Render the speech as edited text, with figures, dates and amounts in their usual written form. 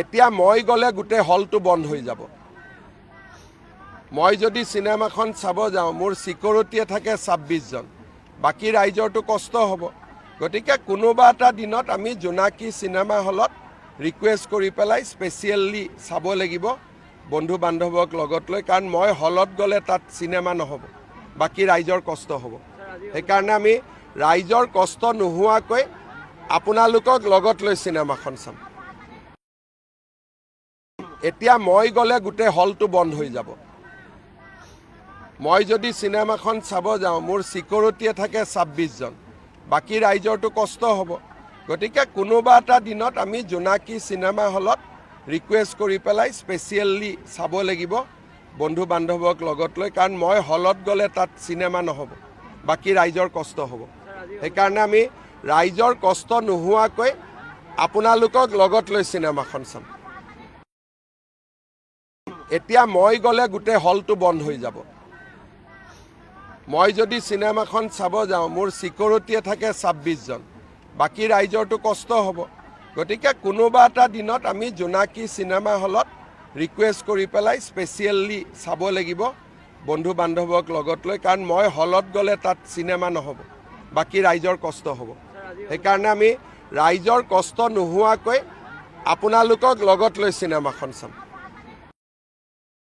এতিয়া মই গ'লে গোটেই হলটো বন্ধ হৈ যাব। মই যদি চিনেমাখন চাব যাওঁ মোৰ সিকিউৰিটিয়ে থাকে 26 জন, বাকী ৰাইজৰটো কষ্ট হ'ব। গতিকে কোনোবা এটা দিনত আমি জোনাকী চিনেমা হলত ৰিকুৱেষ্ট কৰি পেলাই স্পেচিয়েলি চাব লাগিব বন্ধু বান্ধৱক লগত লৈ, কাৰণ মই হলত গ'লে তাত চিনেমা নহ'ব, বাকী ৰাইজৰ কষ্ট হ'ব। সেইকাৰণে আমি ৰাইজৰ কষ্ট নোহোৱাকৈ আপোনালোকক লগত লৈ চিনেমাখন চাম। এতিয়া মই গ'লে গোটেই হলটো বন্ধ হৈ যাব। মই যদি চিনেমাখন চাব যাওঁ মোৰ সিকিউৰিটিয়ে থাকে 26 জন, বাকী ৰাইজৰটো কষ্ট হ'ব। গতিকে কোনোবা এটা দিনত আমি জোনাকী চিনেমা হলত ৰিকুৱেষ্ট কৰি পেলাই স্পেচিয়েলি চাব লাগিব বন্ধু বান্ধৱক লগত লৈ, কাৰণ মই হলত গ'লে তাত চিনেমা নহ'ব, বাকী ৰাইজৰ কষ্ট হ'ব। সেইকাৰণে আমি ৰাইজৰ কষ্ট নোহোৱাকৈ আপোনালোকক লগত লৈ চিনেমাখন চাম। এতিয়া মই গ'লে গোটেই হলটো বন্ধ হৈ যাব। মই যদি চিনেমাখন চাব যাওঁ মোৰ সিকিউৰিটিয়ে থাকে 26 জন, বাকী ৰাইজৰটো কষ্ট হ'ব। গতিকে কোনোবা এটা দিনত আমি জোনাকী চিনেমা হলত ৰিকুৱেষ্ট কৰি পেলাই স্পেচিয়েলি চাব লাগিব বন্ধু বান্ধৱক লগত লৈ, কাৰণ মই হলত গ'লে তাত চিনেমা নহ'ব, বাকী ৰাইজৰ কষ্ট হ'ব। সেইকাৰণে আমি ৰাইজৰ কষ্ট নোহোৱাকৈ আপোনালোকক লগত লৈ চিনেমাখন চাম।